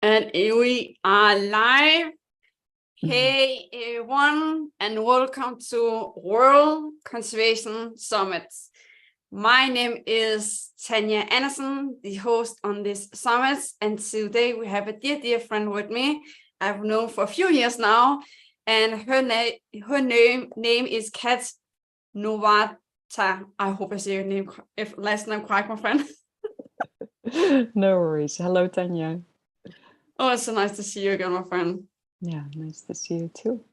And we are live. Hey everyone, and welcome to World Conservation Summit. My name is Tanya Anderson, the host on this summit, and today we have a dear friend with me I've known for a few years now, and her name is Kat Novotna. I hope I say your name, if last name correct, my friend. No worries. Hello, Tanya. Oh, it's so nice to see you again, my friend. Yeah, nice to see you too.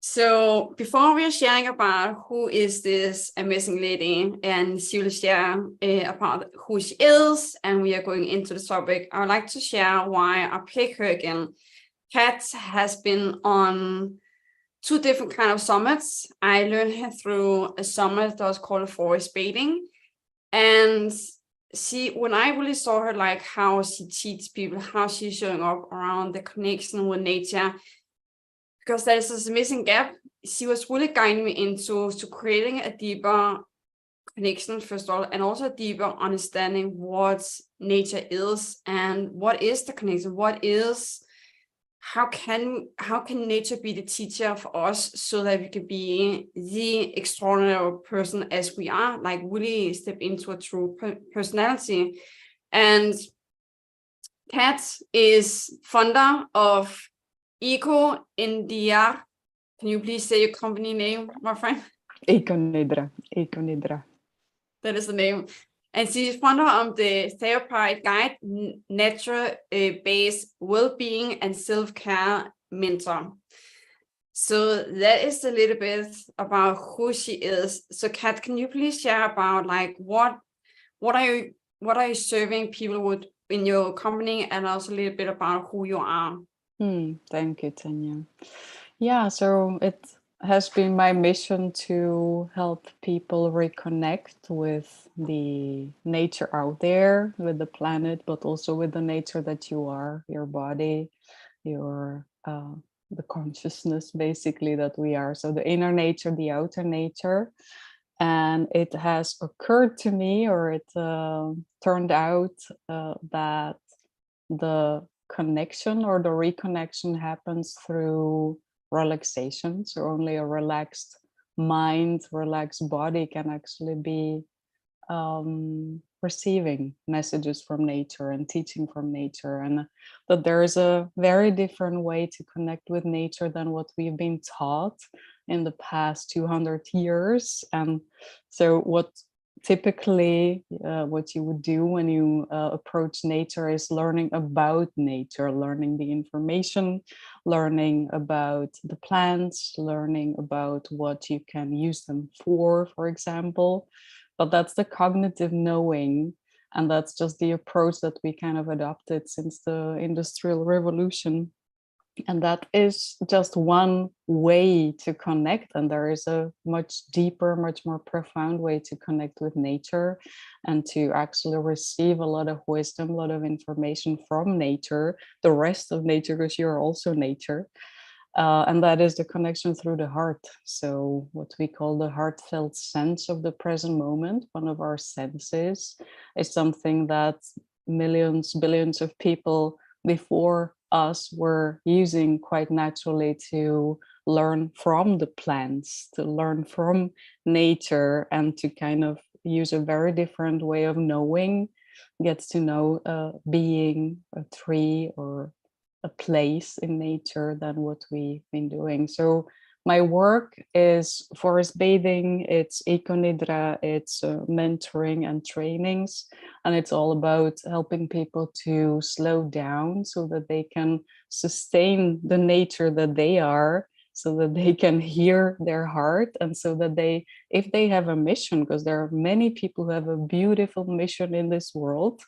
So before we are sharing about who is this amazing lady, and she will share about who she is, and we are going into the topic, I would like to share why I pick her again. Kat has been on 2 different kind of summits. I learned her through a summit that was called Forest Bathing, and when I really saw her, like how she teaches people, how she's showing up around the connection with nature, because there's this missing gap, she was really guiding me into creating a deeper connection, first of all, and also a deeper understanding what nature is and what is the connection, how can nature be the teacher for us so that we can be the extraordinary person as we are, like really step into a true personality. And Kat is founder of EcoNIDRA. Can you please say your company name, my friend? EcoNIDRA. That is the name. And she's founder of the therapeutic guide, nature-based well-being and self-care mentor. So that is a little bit about who she is. So Kat, can you please share about like what are you serving people with in your company, and also a little bit about who you are? Thank you, Tanya. Yeah, so it has been my mission to help people reconnect with the nature out there, with the planet, but also with the nature that you are, your body, your the consciousness basically that we are. So the inner nature, the outer nature. And it has occurred to me, or it turned out that the connection or the reconnection happens through relaxation. So only a relaxed mind, relaxed body can actually be receiving messages from nature and teaching from nature, and that there is a very different way to connect with nature than what we've been taught in the past 200 years. And so what typically what you would do when you approach nature is learning about nature, learning the information, learning about the plants, learning about what you can use them for example. But that's the cognitive knowing, and that's just the approach that we kind of adopted since the Industrial Revolution. And that is just one way to connect, and there is a much deeper, much more profound way to connect with nature and to actually receive a lot of wisdom, a lot of information from nature, the rest of nature, because you're also nature. And that is the connection through the heart. So what we call the heartfelt sense of the present moment, one of our senses, is something that millions, billions of people before us were using quite naturally to learn from the plants, to learn from nature, and to kind of use a very different way of knowing, gets to know a being, a tree, or a place in nature than what we've been doing. So my work is forest bathing, it's EcoNIDRA, it's mentoring and trainings, and it's all about helping people to slow down so that they can sustain the nature that they are, so that they can hear their heart, and so that they, if they have a mission, because there are many people who have a beautiful mission in this world,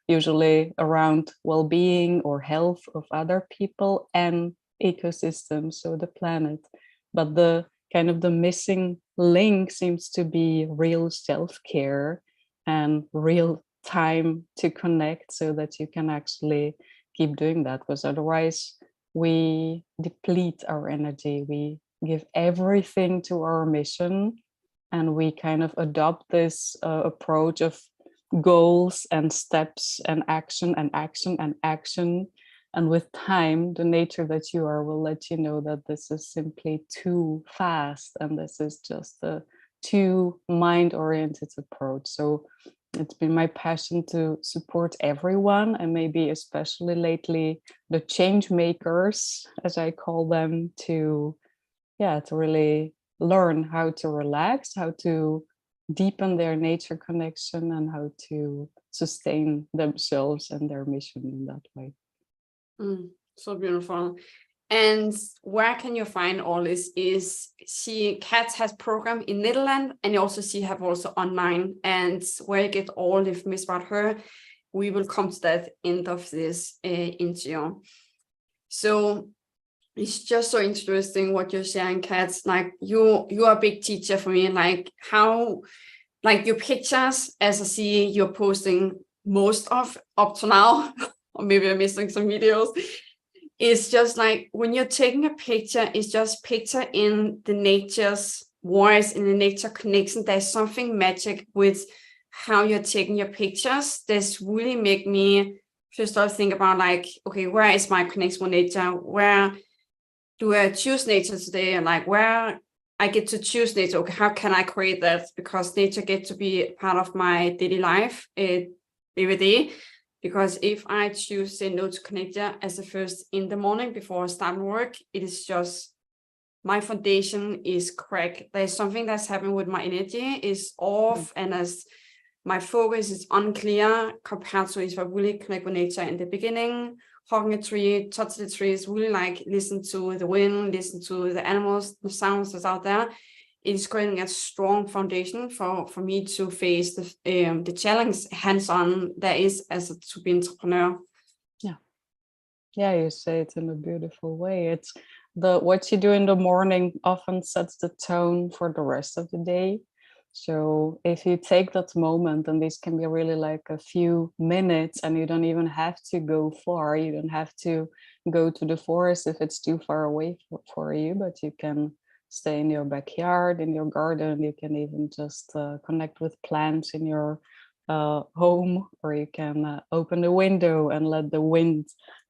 usually around well-being or health of other people and ecosystems, so the planet. But the kind of the missing link seems to be real self-care and real time to connect, so that you can actually keep doing that, because otherwise we deplete our energy, we give everything to our mission, and we kind of adopt this approach of goals and steps and action and action and action. And with time, the nature that you are will let you know that this is simply too fast and this is just a too mind-oriented approach. So it's been my passion to support everyone, and maybe especially lately the change makers, as I call them, to really learn how to relax, how to deepen their nature connection, and how to sustain themselves and their mission in that way. So beautiful. And where can you find all this? Kat has program in Netherlands, and you also she have also online, and where you get all the information about her. We will come to that end of this interview. So it's just so interesting what you're sharing, Kat. Like you are a big teacher for me. Like how, like your pictures, as I see you're posting most of up to now, or maybe I'm missing some videos. It's just like when you're taking a picture, it's just picture in the nature's voice, in the nature connection. There's something magic with how you're taking your pictures. This really make me first of all think about like, okay, where is my connection with nature? Where do I choose nature today? And like where I get to choose nature, okay, how can I create that? Because nature gets to be part of my daily life every day. Because if I choose say no to nature as the first in the morning before I start work, it is just my foundation is cracked. There's something that's happening with my energy is off, and as my focus is unclear compared to if I really connect with nature in the beginning, hugging a tree, touch the trees, really like listen to the wind, listen to the animals, the sounds that's out there. It is creating a strong foundation for me to face the challenge hands-on there is as to be entrepreneur. Yeah, you say it in a beautiful way. It's what you do in the morning often sets the tone for the rest of the day. So if you take that moment, and this can be really like a few minutes, and you don't even have to go far, you don't have to go to the forest if it's too far away for you, but you can stay in your backyard, in your garden. You can even just connect with plants in your home, or you can open the window and let the wind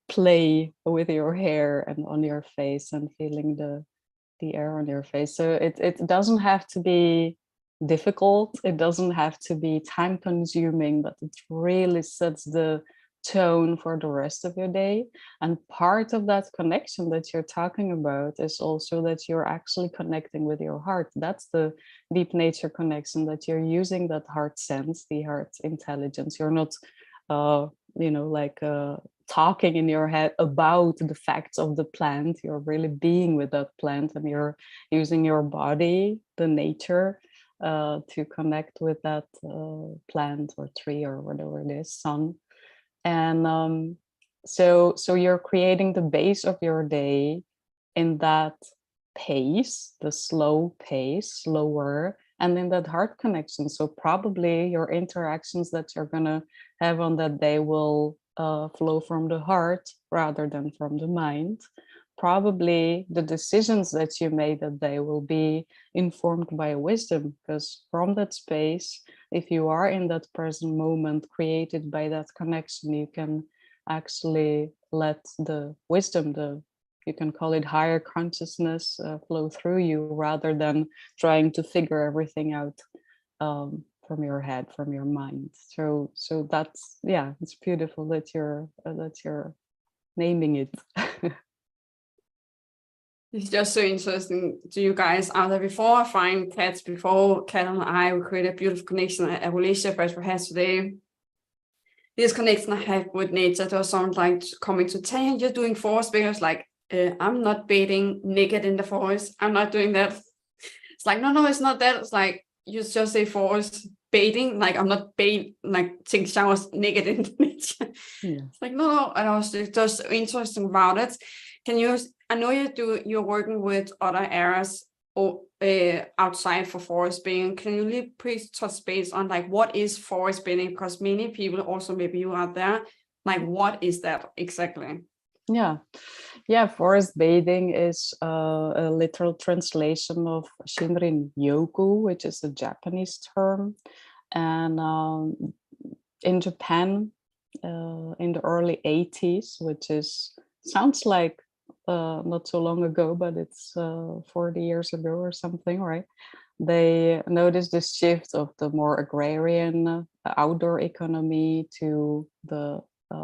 play with your hair and on your face, and feeling the air on your face. So it doesn't have to be difficult, it doesn't have to be time consuming, but it really sets the tone for the rest of your day. And part of that connection that you're talking about is also that you're actually connecting with your heart. That's the deep nature connection, that you're using that heart sense, the heart intelligence. You're not talking in your head about the facts of the plant. You're really being with that plant, and you're using your body, the nature, to connect with that plant or tree or whatever it is, sun. And so you're creating the base of your day in that pace, the slow pace, slower, and in that heart connection. So probably your interactions that you're gonna have on that day will flow from the heart rather than from the mind. Probably the decisions that you made that day will be informed by wisdom, because from that space, if you are in that present moment created by that connection, you can actually let the wisdom, you can call it higher consciousness, flow through you, rather than trying to figure everything out from your head, from your mind. So that's, yeah, it's beautiful that you're naming it. It's just so interesting to you guys out there. Before I find Kat, before Kat and I, we create a beautiful connection, a relationship as we have today. This connection I have with nature, there was someone like coming to tell you, you're doing forest bathing. I was like, I'm not bathing naked in the forest. I'm not doing that. It's like, no, it's not that. It's like, you just say forest bathing. Like, I'm not like taking showers naked in nature. Yeah. It's like, no. And I was just interesting about it. I know you're working with other areas outside for forest bathing. Can you really please touch base on like what is forest bathing? Because many people, also maybe you out there, like what is that exactly? Yeah, forest bathing is a literal translation of Shinrin Yoku, which is a Japanese term. And in Japan in the early 80s, which sounds like not so long ago, but it's 40 years ago or something, right? They noticed this shift of the more agrarian outdoor economy to the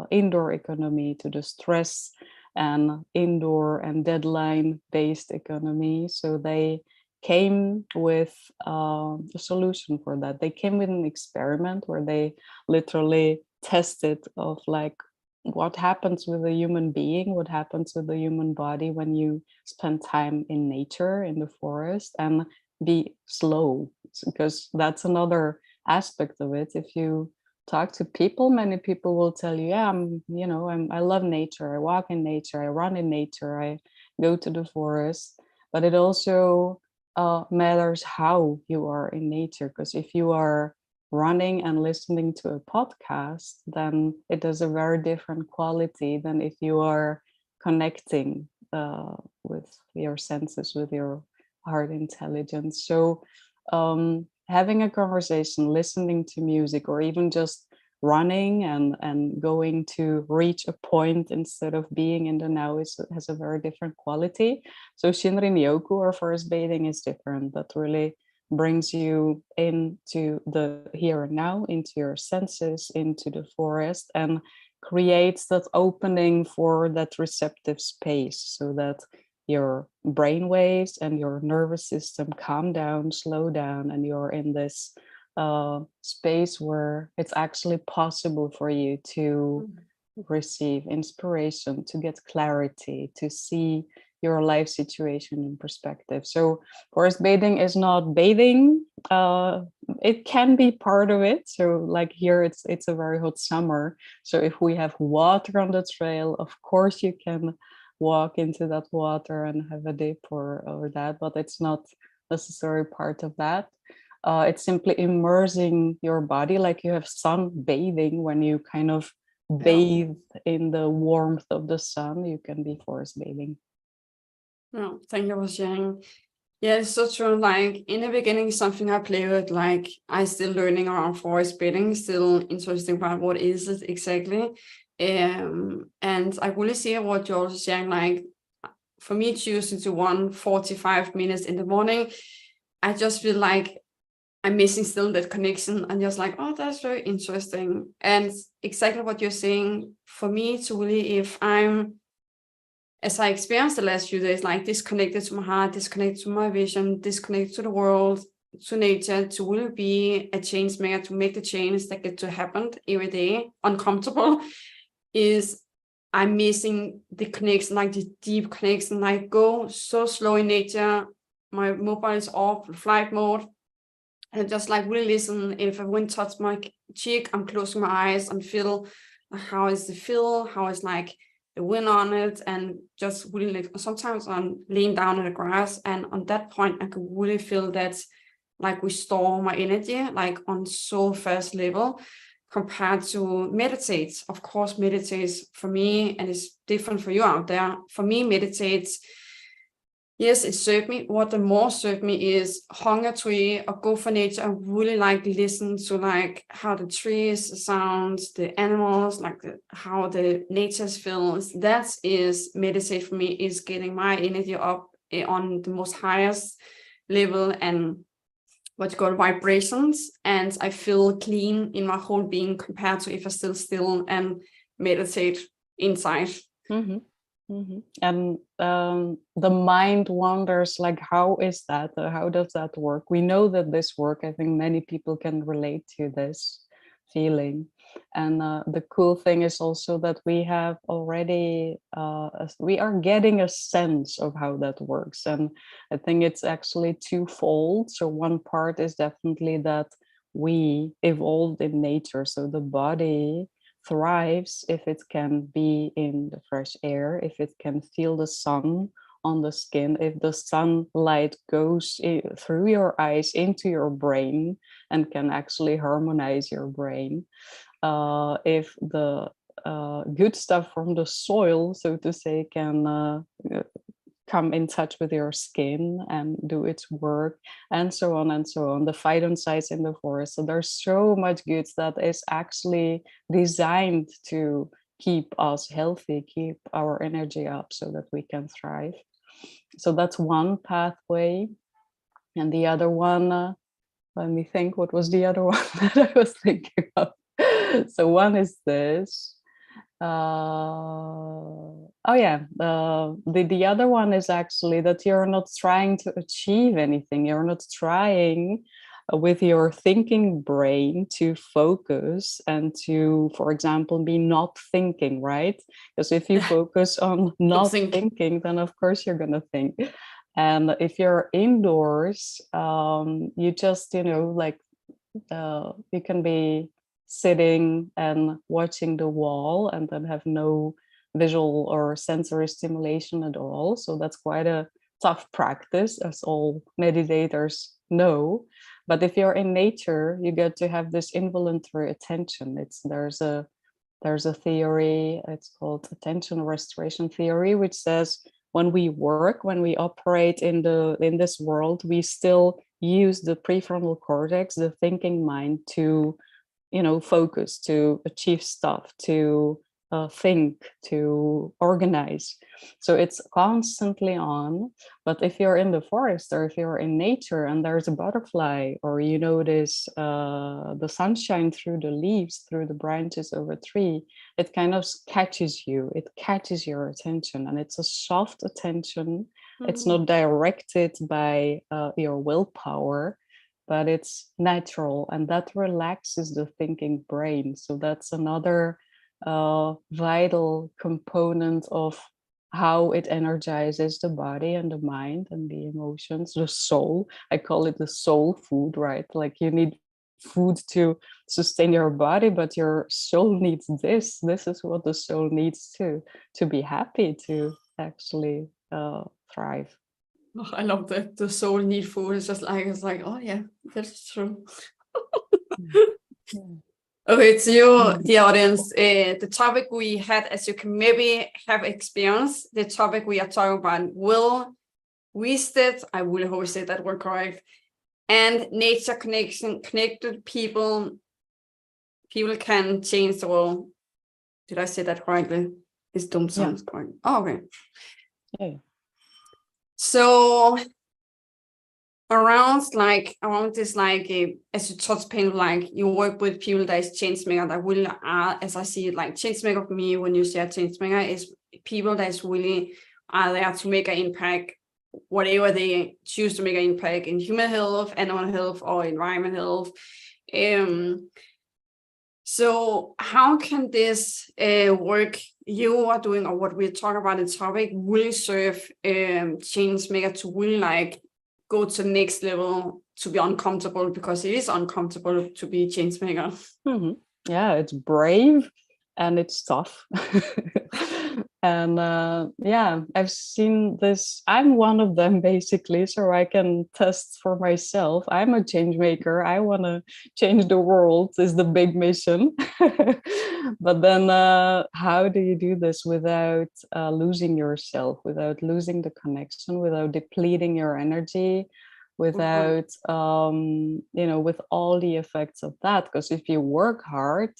indoor economy, to the stress and indoor and deadline based economy. So they came with a solution for that. They came with an experiment where they literally tested of like what happens with a human being, what happens with the human body when you spend time in nature, in the forest, and be slow, because that's another aspect of it. If you talk to people, many people will tell you, yeah, I love nature, I walk in nature, I run in nature, I go to the forest. But it also matters how you are in nature, because if you are running and listening to a podcast, then it has a very different quality than if you are connecting with your senses, with your heart intelligence. So having a conversation, listening to music, or even just running and going to reach a point instead of being in the now has a very different quality. So Shinrin Yoku, or forest bathing, is different. That really brings you into the here and now, into your senses, into the forest, and creates that opening for that receptive space, so that your brain waves and your nervous system calm down, slow down, and you're in this space where it's actually possible for you to receive inspiration, to get clarity, to see your life situation in perspective. So forest bathing is not bathing. It can be part of it. So like here, it's a very hot summer. So if we have water on the trail, of course you can walk into that water and have a dip or that, but it's not necessarily part of that. It's simply immersing your body, like you have sun bathing. When you kind of bathe in the warmth of the sun, you can be forest bathing. No, thank you for sharing. Yeah, it's so true. Like in the beginning, something I play with, like I still learning around forest bathing, still interesting about what is it exactly. And I really see what you're also sharing. Like for me, choosing to run 45 minutes in the morning, I just feel like I'm missing still that connection. And just like, oh, that's very interesting. And exactly what you're saying, for me to really, if I'm, as I experienced the last few days, like disconnected to my heart, disconnected to my vision, disconnected to the world, to nature, to really be a change maker, to make the change that get to happen every day, uncomfortable, is I'm missing the connection, like the deep connection. I go so slow in nature, my mobile is off, flight mode, and just like really listen. If a wind touch my cheek, I'm closing my eyes and feel how is the feel, how is like the wind on it, and just really like, sometimes I'm laying down in the grass, and on that point I can really feel that like restore my energy, like on so fast level compared to meditate. Of course, meditates for me, and it's different for you out there. For me, meditates, yes, it served me. What the more served me is hang a tree or go for nature and really like listen to like how the trees sounds, the animals, like how the nature feels. That is meditate for me, is getting my energy up on the most highest level, and what you call vibrations, and I feel clean in my whole being compared to if I still and meditate inside. Mm-hmm. Mm-hmm. And the mind wonders, like, how is that? How does that work? We know that this work, I think many people can relate to this feeling. And the cool thing is also that we have already, we are getting a sense of how that works. And I think it's actually twofold. So one part is definitely that we evolved in nature. So the body thrives if it can be in the fresh air, if it can feel the sun on the skin, if the sunlight goes through your eyes into your brain and can actually harmonize your brain, if the good stuff from the soil, so to say, can come in touch with your skin and do its work, and so on and so on. The phytoncides in the forest. So there's so much good that is actually designed to keep us healthy, keep our energy up so that we can thrive. So that's one pathway. And the other one, let me think, what was the other one that I was thinking of? So one is this. The other one is actually that you're not trying to achieve anything. You're not trying with your thinking brain to focus and to, for example, be not thinking, right? Because if you focus on not thinking, then of course you're going to think. And if you're indoors, you just, you can be sitting and watching the wall and then have no visual or sensory stimulation at all. So that's quite a tough practice, as all meditators know. But if you're in nature, you get to have this involuntary attention. There's a theory, it's called attention restoration theory, which says when we work, when we operate in this world, we still use the prefrontal cortex, the thinking mind, to focus, to achieve stuff, to think, to organize. So it's constantly on. But if you're in the forest or if you're in nature and there's a butterfly, or you notice the sunshine through the leaves, through the branches of a tree, it kind of catches you, it catches your attention, and it's a soft attention. It's not directed by your willpower, but it's natural, and that relaxes the thinking brain. So that's another vital component of how it energizes the body and the mind and the emotions, the soul. I call it the soul food, right? Like you need food to sustain your body, but your soul needs this. This is what the soul needs to be happy, to actually thrive. Oh, I love that the soul need food. It's like, oh yeah, that's true. Okay, to you, the audience, the topic we had, as you can maybe have experienced, the topic we are talking about will Wisted, I will always say that word correct, and nature connection, connected people can change the world. Did I say that correctly? It's dumb sounds correct. Oh, okay. Yeah. So around this, as you touch pain, like you work with people that is change maker, that will, as I see it, like change maker for me, when you share change maker, is people that is really are there to make an impact, whatever they choose to make an impact in human health, animal health, or environment health. So how can this work you are doing, or what we're talking about in the topic, will serve change maker to really go to the next level, to be uncomfortable, because it is uncomfortable to be change maker. Yeah, it's brave and it's tough. And I've seen this. I'm one of them, basically, so I can test for myself. I'm a change maker. I want to change the world is the big mission. But then how do you do this without losing yourself, without losing the connection, without depleting your energy, without with all the effects of that? Because if you work hard,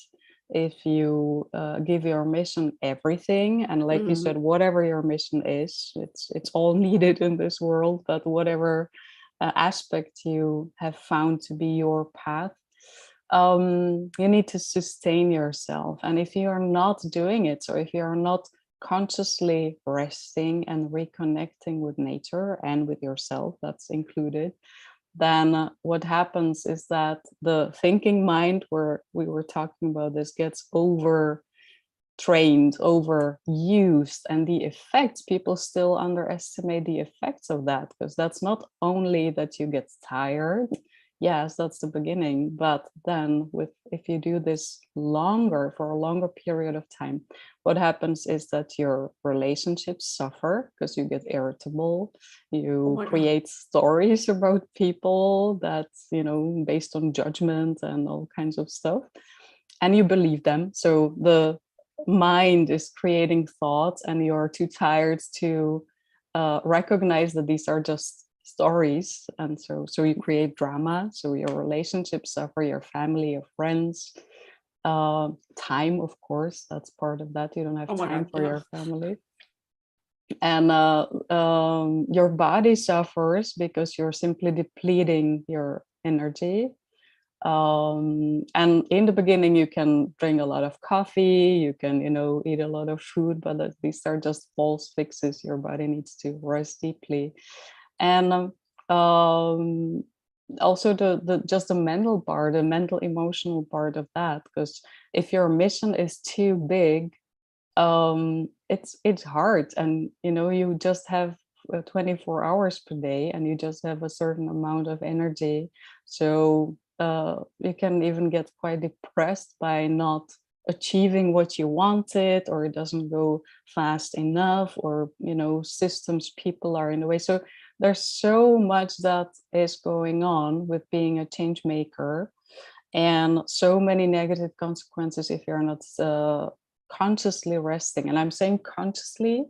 if you give your mission everything, and like you said, whatever your mission is, it's all needed in this world, but whatever aspect you have found to be your path, you need to sustain yourself. And if you are not doing it, so if you are not consciously resting and reconnecting with nature and with yourself, that's included, then what happens is that the thinking mind, where we were talking about this, gets overtrained, overused, and the effects, people still underestimate the effects of that, because that's not only that you get tired. Yes, that's the beginning, but then if you do this for a longer period of time, what happens is that your relationships suffer, because you get irritable, you create stories about people that's based on judgment and all kinds of stuff, and you believe them. So the mind is creating thoughts, and you're too tired to recognize that these are just stories, and so you create drama. So your relationships suffer, your family, your friends, time, of course, that's part of that. You don't have time for your family. And your body suffers because you're simply depleting your energy. And in the beginning, you can drink a lot of coffee, you can, eat a lot of food, but these are just false fixes. Your body needs to rest deeply. And also the mental part, the mental emotional part of that, because if your mission is too big, it's hard, and you just have 24 hours per day, and you just have a certain amount of energy. So you can even get quite depressed by not achieving what you wanted, or it doesn't go fast enough, or systems, people are in the way. So there's so much that is going on with being a change maker, and so many negative consequences if you're not consciously resting. And I'm saying consciously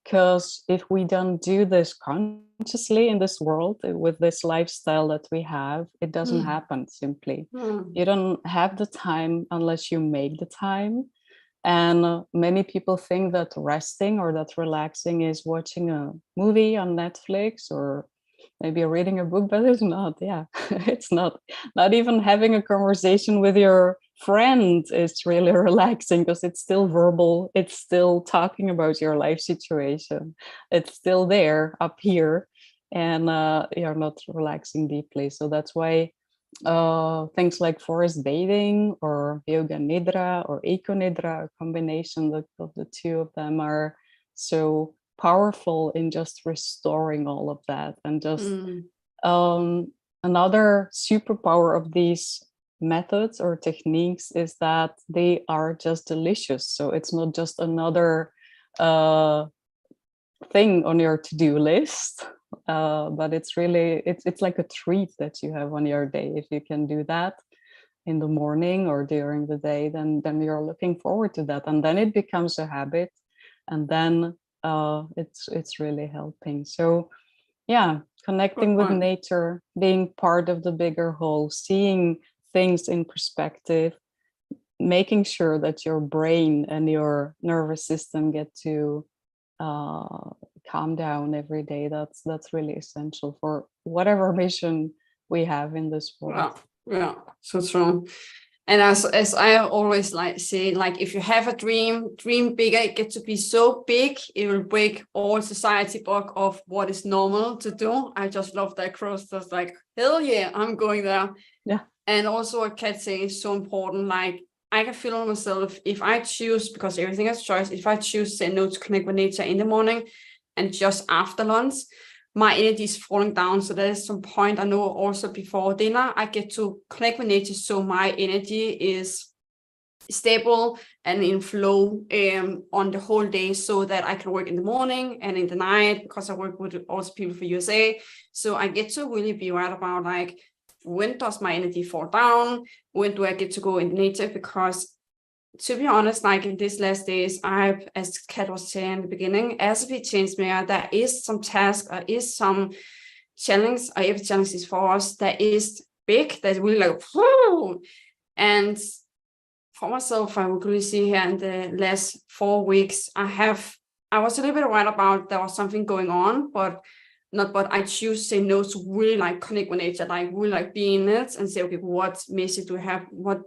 because if we don't do this consciously in this world with this lifestyle that we have, it doesn't happen simply. You don't have the time unless you make the time. And many people think that resting or that relaxing is watching a movie on Netflix or maybe reading a book, but it's not. Yeah, it's not. Not even having a conversation with your friend is really relaxing, because it's still verbal. It's still talking about your life situation. It's still there up here, and you're not relaxing deeply. So that's why things like forest bathing or yoga nidra or EcoNIDRA, a combination of the two of them, are so powerful in just restoring all of that. And just another superpower of these methods or techniques is that they are just delicious. So it's not just another thing on your to-do list, but it's really it's like a treat that you have on your day. If you can do that in the morning or during the day, then you're looking forward to that, and then it becomes a habit, and then it's really helping. So yeah, connecting with nature, being part of the bigger whole, seeing things in perspective, making sure that your brain and your nervous system get to calm down every day. That's really essential for whatever mission we have in this world. Yeah, so true. And as I always say, if you have a dream bigger. It gets to be so big, it will break all society book of what is normal to do. I just love that cross. That's like, hell yeah, I'm going there. Yeah. And also what Kat saying is so important. Like, I can feel on myself if I choose, because everything has choice, if I choose to say no to connect with nature in the morning and just after lunch, my energy is falling down. So there is some point I know also before dinner, I get to connect with nature. So my energy is stable and in flow on the whole day, so that I can work in the morning and in the night, because I work with also people for USA. So I get to really be right about like, when does my energy fall down? When do I get to go in nature? Because to be honest, like in these last days, I've, as Kat was saying in the beginning, as a change maker, there is some task, or is some challenge, or every challenge is for us that is big, that really like, whoo! And for myself, I would really see here in the last 4 weeks, I was a little bit worried about there was something going on, but I choose to say no to really like connect with nature, like really like be in it and say, okay, what message do we have? What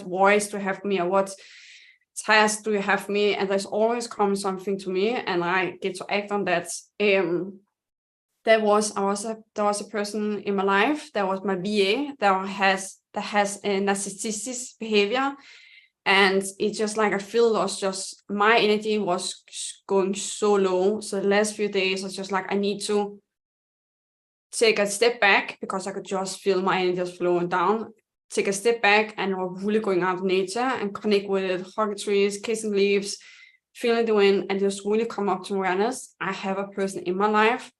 voice do you have for me? Or what task do you have for me? And there's always come something to me, and I get to act on that. There was a person in my life, that was my VA, that has a narcissistic behavior. And it's just like, I feel my energy was going so low. So the last few days, I was just like, I need to take a step back, because I could just feel my energy just flowing down. Take a step back and really going out in nature and connect with it, hug trees, kissing leaves, feeling the wind, and just really come up to awareness. I have a person in my life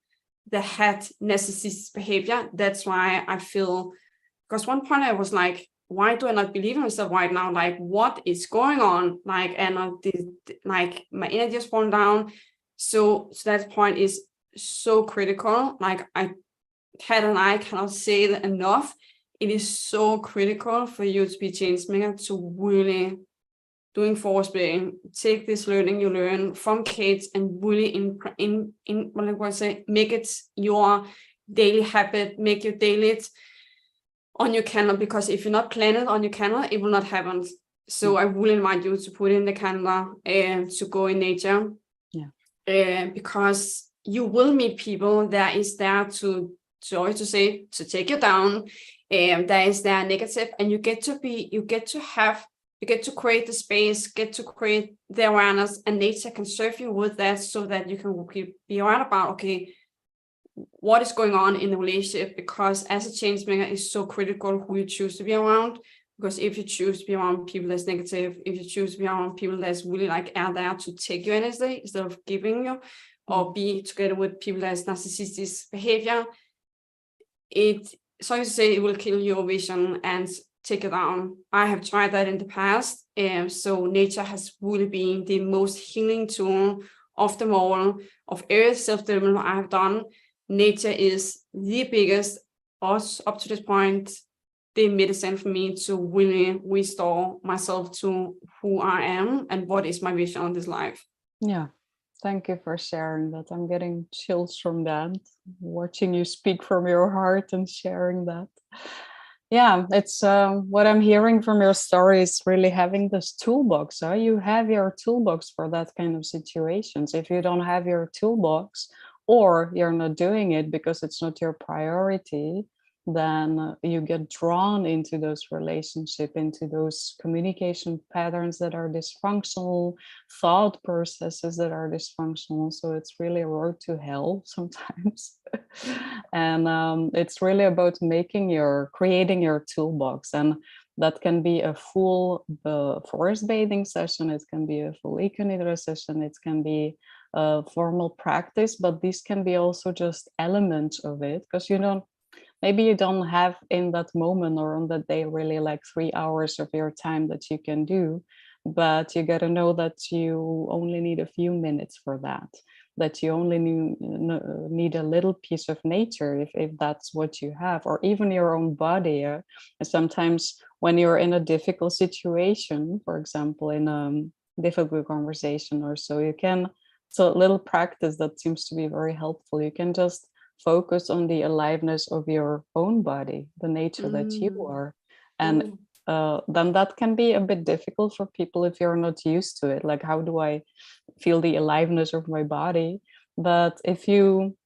that had narcissistic behavior. That's why I feel, because one point I was like, why do I not believe in myself right now? Like, what is going on? Like, and like my energy is falling down. So that point is so critical. Like Kat and I cannot say that enough. It is so critical for you to be a change maker, to really doing force being, take this learning you learn from kids and really make it your daily habit, make your daily on your calendar, because if you're not planning on your calendar, it will not happen. So I really invite you to put in the calendar and to go in nature. Because you will meet people that is there to take you down, that is there negative, and you get to create the space, get to create the awareness, and nature can serve you with that, so that you can be aware about, okay, what is going on in the relationship. Because as a change maker, it's so critical who you choose to be around. Because if you choose to be around people that's negative, if you choose to be around people that's really like are there to take your energy instead of giving you, or be together with people that's narcissistic behavior, it will kill your vision and take it down. I have tried that in the past. So nature has really been the most healing tool of them all, of every self-development I have done. Nature is the biggest, up to this point, the medicine for me to really restore myself to who I am and what is my vision on this life. Yeah. Thank you for sharing that. I'm getting chills from that, watching you speak from your heart and sharing that. Yeah, it's what I'm hearing from your story is really having this toolbox. Huh? You have your toolbox for that kind of situations. If you don't have your toolbox, or you're not doing it because it's not your priority, then you get drawn into those relationships, into those communication patterns that are dysfunctional, thought processes that are dysfunctional. So it's really a road to hell sometimes. And it's really about creating your toolbox. And that can be a full forest bathing session. It can be a full EcoNIDRA session. It can be a formal practice, but these can be also just elements of it, because maybe you don't have in that moment or on that day really like 3 hours of your time that you can do, but you got to know that you only need a few minutes for that you only need a little piece of nature if that's what you have, or even your own body. Sometimes when you're in a difficult situation, for example, in a difficult conversation or so, it's a little practice that seems to be very helpful. You can just focus on the aliveness of your own body, the nature that you are. And then that can be a bit difficult for people if you're not used to it. Like, how do I feel the aliveness of my body? But if you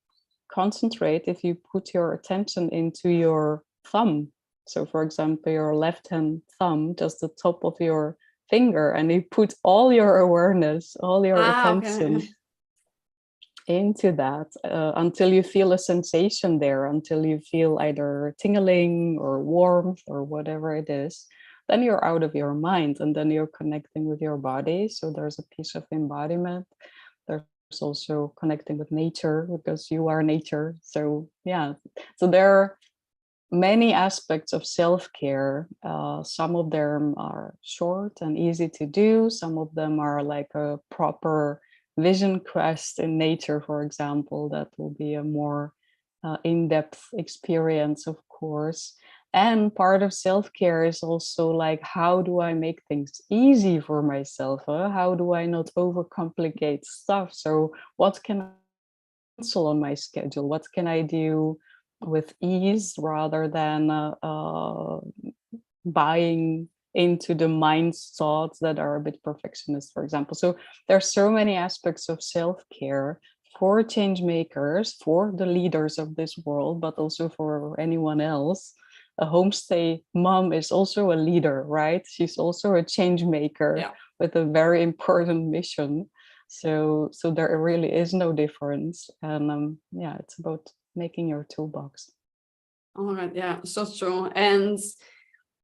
concentrate, if you put your attention into your thumb, so for example, your left hand thumb, just the top of your finger, and you put all your awareness, all your attention into that until you feel a sensation there, until you feel either tingling or warmth or whatever it is, then you're out of your mind, and then you're connecting with your body. So there's a piece of embodiment. There's also connecting with nature, because you are nature. So yeah, so there are many aspects of self-care. Some of them are short and easy to do. Some of them are like a proper vision quest in nature, for example. That will be a more in-depth experience, of course. And part of self-care is also like, how do I make things easy for myself? How do I not overcomplicate stuff? So what can I cancel on my schedule? What can I do with ease rather than buying into the mind's thoughts that are a bit perfectionist, for example. So there's so many aspects of self-care for change makers, for the leaders of this world, but also for anyone else. A homestay mom is also a leader, right? She's also a change maker with a very important mission. So there really is no difference. And it's about making your toolbox. All right, yeah, so true. And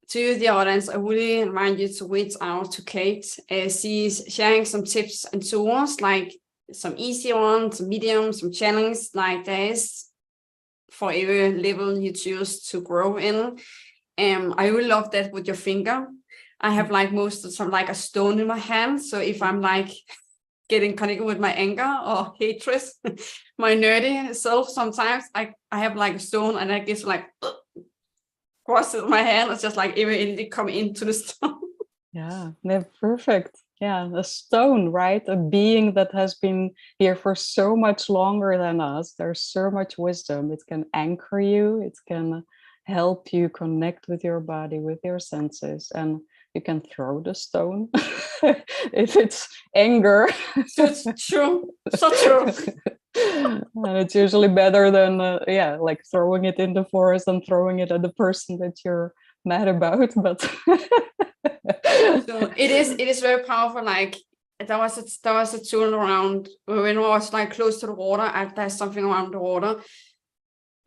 to the audience, I really invite you to reach out to Kate. She's sharing some tips and tools, like some easy ones, some medium, some challenge, like this for every level you choose to grow in. I really love that with your finger. I have like most of some like a stone in my hand. So if I'm like getting connected with my anger or hatred, my nerdy self. Sometimes I have like a stone and I just like crosses my hand. It's just like immediately come into the stone. Yeah, perfect. Yeah, a stone, right? A being that has been here for so much longer than us. There's so much wisdom. It can anchor you. It can help you connect with your body, with your senses, and you can throw the stone if it's anger. So it's true. So true. And it's usually better than like throwing it in the forest and throwing it at the person that you're mad about. But so it is very powerful. Like there was a tool around when I was like close to the water. There's something around the water.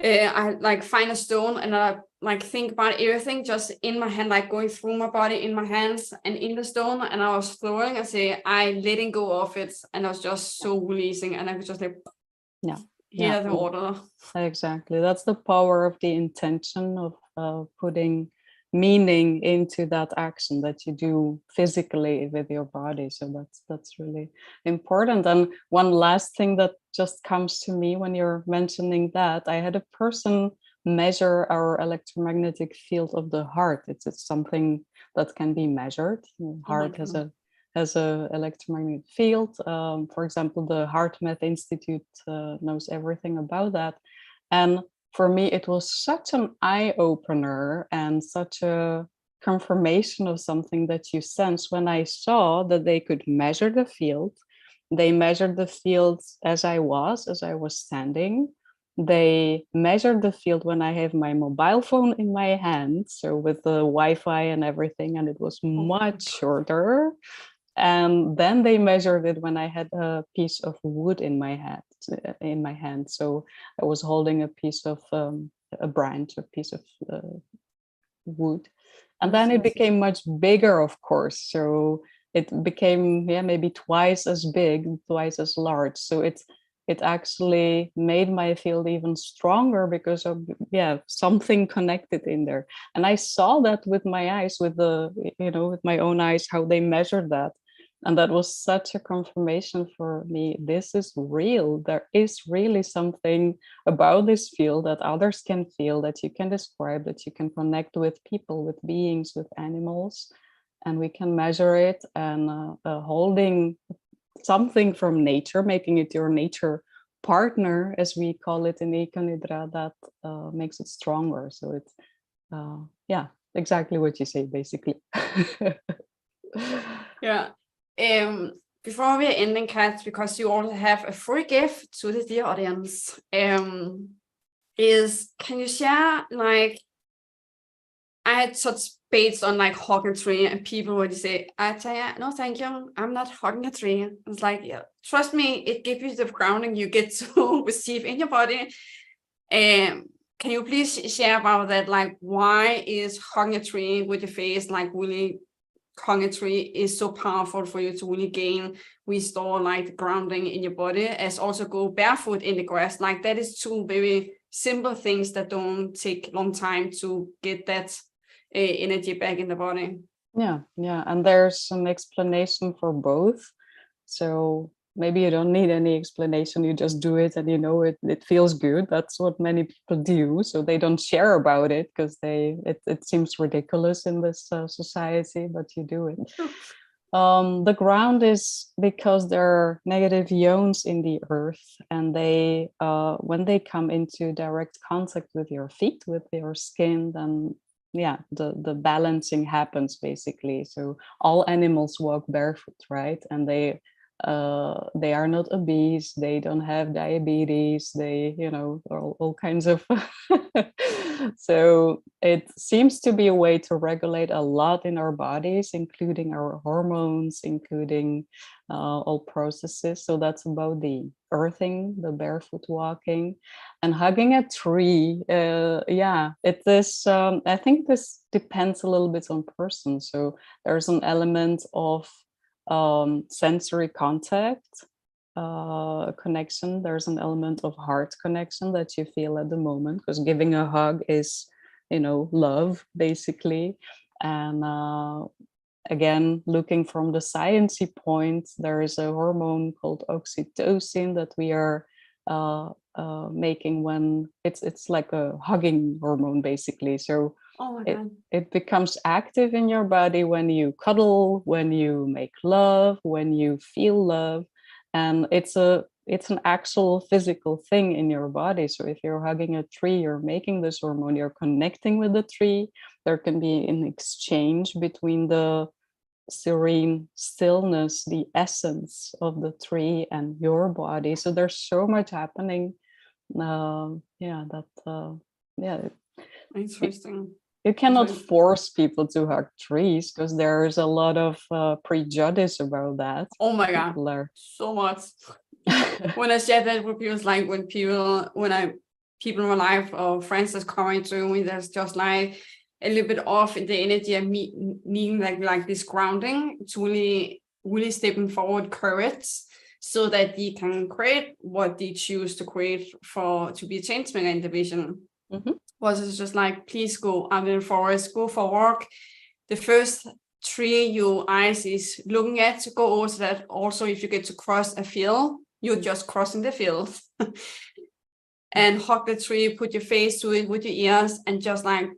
I like find a stone and I like think about everything just in my hand, like going through my body in my hands and in the stone. And I was throwing and say I letting go of it, and I was just so releasing, and I was just like hear the water. Exactly. That's the power of the intention of putting meaning into that action that you do physically with your body. So that's really important. And one last thing that just comes to me when you're mentioning that, I had a person measure our electromagnetic field of the heart. It's something that can be measured. The heart has a electromagnetic field. For example, the HeartMath Institute knows everything about that. And for me, it was such an eye-opener and such a confirmation of something that you sense when I saw that they could measure the field. They measured the field as I was standing. They measured the field when I have my mobile phone in my hand, so with the Wi-Fi and everything, and it was much shorter. And then they measured it when I had a piece of wood in my hand. So I was holding a piece of a branch, a piece of wood, and then it became much bigger, of course. So it became maybe twice as big, twice as large. So it actually made my field even stronger because of something connected in there. And I saw that with my eyes, with my own eyes, how they measured that. And that was such a confirmation for me. This is real. There is really something about this field that others can feel, that you can describe, that you can connect with people, with beings, with animals, and we can measure it. And holding something from nature, making it your nature partner, as we call it in EcoNIDRA, that makes it stronger. So it's exactly what you say, basically. Yeah. Before we are ending, Kat, because you also have a free gift to the dear audience, can you share, like, I had such based on like hugging a tree, and people would say, I tell you, no, thank you, I'm not hugging a tree. It's like, yeah, trust me, it gives you the grounding you get to receive in your body. Can you please share about that? Like, why is hugging a tree with your face, like really hugging a tree is so powerful for you to really restore like the grounding in your body, as also go barefoot in the grass. Like that is two very simple things that don't take long time to get that energy back in the body. Yeah, and there's an explanation for both. So maybe you don't need any explanation, you just do it and it feels good. That's what many people do. So they don't share about it because it seems ridiculous in this society, but you do it. The ground is because there are negative ions in the earth, and they when they come into direct contact with your feet, with your skin, then the balancing happens, basically. So all animals walk barefoot, right? And they are not obese, they don't have diabetes, they all kinds of so it seems to be a way to regulate a lot in our bodies, including our hormones, including all processes. So that's about the earthing, the barefoot walking. And hugging a tree, it is I think this depends a little bit on person. So there's an element of sensory contact connection. There's an element of heart connection that you feel at the moment, because giving a hug is love, basically. And again, looking from the sciencey point, there is a hormone called oxytocin that we are making when it's like a hugging hormone, basically. So Oh my God. it becomes active in your body when you cuddle, when you make love, when you feel love, and it's an actual physical thing in your body. So if you're hugging a tree, you're making this hormone, you're connecting with the tree. There can be an exchange between the serene stillness, the essence of the tree and your body. So there's so much happening. Interesting. You cannot force people to hug trees because there's a lot of prejudice about that. Oh my God, so much. When I share that with people, it's like people in my life or friends that's coming to me, that's just like a little bit off in the energy of me needing like this grounding to really stepping forward courage so that they can create what they choose to create to be a change maker in the vision. Was it's just like, please go out in the forest, go for a walk. The first tree your eyes is looking at, go over to that. Also, if you get to cross a field, you're just crossing the field. And hug the tree, put your face to it with your ears, and just like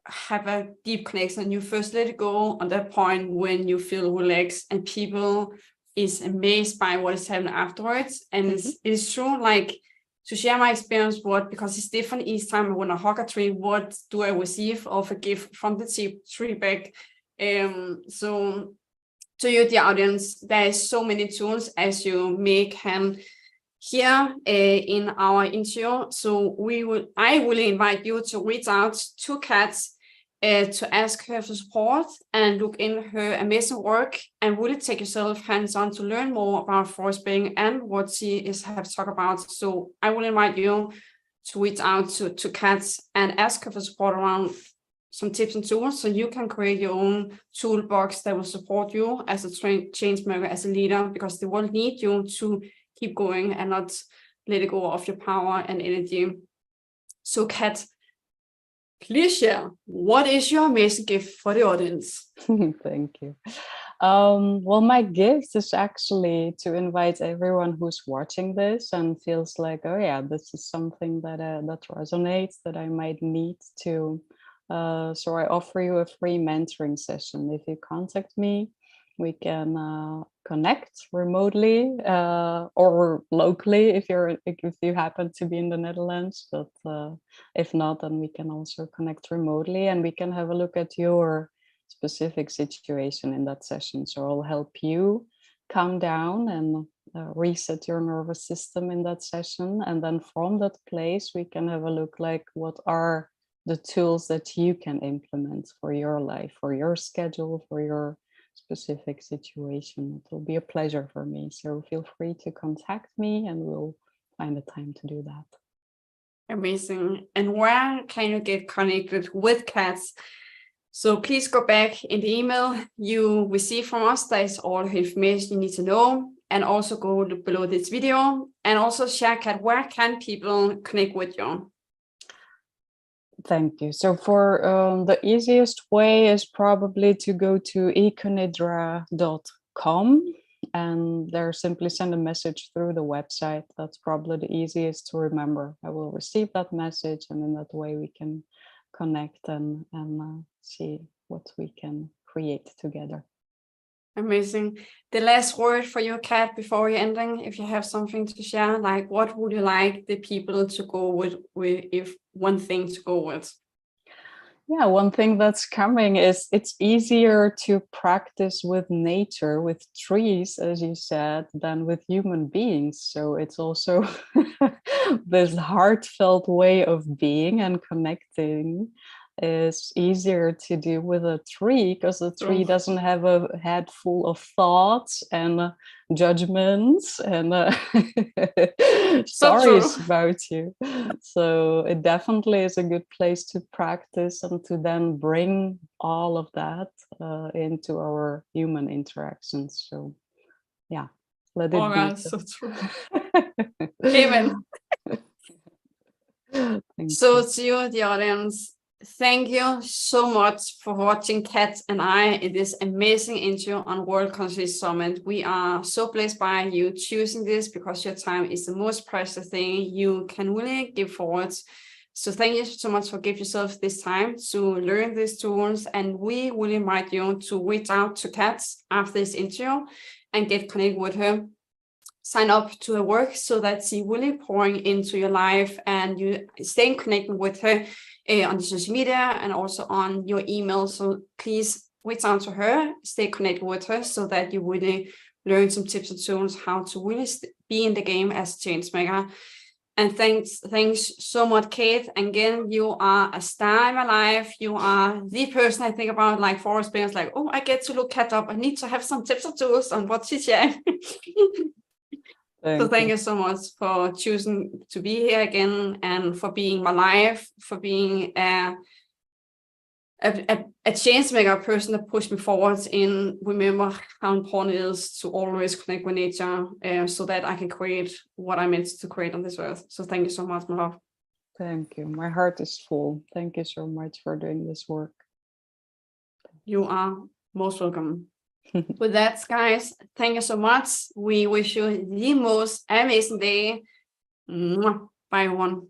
have a deep connection. You first let it go on that point when you feel relaxed, and people is amazed by what is happening afterwards. And it's true, like, to share my experience, because it's different each time when I hug a tree, what do I receive of a gift from the tree back? So to you, the audience, there is so many tools as you can hear in our interview. So I will invite you to reach out to Kat to ask her for support and look in her amazing work and really take yourself hands-on to learn more about forest being and what she have talked about. So I will invite you to reach out to Kat and ask her for support around some tips and tools so you can create your own toolbox that will support you as a change maker, as a leader, because the world needs you to keep going and not let it go of your power and energy. So Kat, please share, what is your amazing gift for the audience? Thank you. Well, my gift is actually to invite everyone who's watching this and feels like, oh yeah, this is something that resonates, that I might need to. So I offer you a free mentoring session. If you contact me, we can connect remotely or locally if you happen to be in the Netherlands. But if not, then we can also connect remotely, and we can have a look at your specific situation in that session. So I'll help you calm down and reset your nervous system in that session. And then from that place, we can have a look like what are the tools that you can implement for your life, for your schedule, for your specific situation. It will be a pleasure for me. So feel free to contact me and we'll find a time to do that. Amazing. And where can you get connected with Kat? So please go back in the email you receive from us. That is all the information you need to know. And also go below this video and also share, Kat, where can people connect with you? Thank you. So for the easiest way is probably to go to EcoNIDRA.com and there simply send a message through the website. That's probably the easiest to remember. I will receive that message, and in that way we can connect and see what we can create together. Amazing. The last word for you, Kat, before we're ending, if you have something to share, like what would you like the people to go with if one thing to go with? Yeah, one thing that's coming is it's easier to practice with nature, with trees, as you said, than with human beings. So it's also this heartfelt way of being and connecting is easier to do with a tree because the tree doesn't have a head full of thoughts and judgments and stories about you. So it definitely is a good place to practice and to then bring all of that into our human interactions. So yeah, let it be. That's so true. Amen. So to you, the audience, thank you so much for watching Kat and I in this amazing interview on World Consciousness Summit. We are so blessed by you choosing this because your time is the most precious thing you can really give forward. So thank you so much for giving yourself this time to learn these tools. And we will invite you to reach out to Kat after this interview and get connected with her. Sign up to her work so that she really pouring into your life and you staying connected with her on the social media and also on your email. So please reach out to her, stay connected with her so that you really learn some tips and tools how to really be in the game as a change maker. And thanks so much, Kate. Again, you are a star in my life. You are the person I think about, like for experience, like, oh, I get to look Kat up. I need to have some tips and tools on what she's sharing. So thank you so much for choosing to be here again and for being my life, for being a change maker, person that pushed me forward in remember how important it is to always connect with nature so that I can create what I meant to create on this earth. So thank you so much, my love. Thank you. My heart is full. Thank you so much for doing this work. You are most welcome. With that, guys, thank you so much. We wish you the most amazing day. Bye, everyone.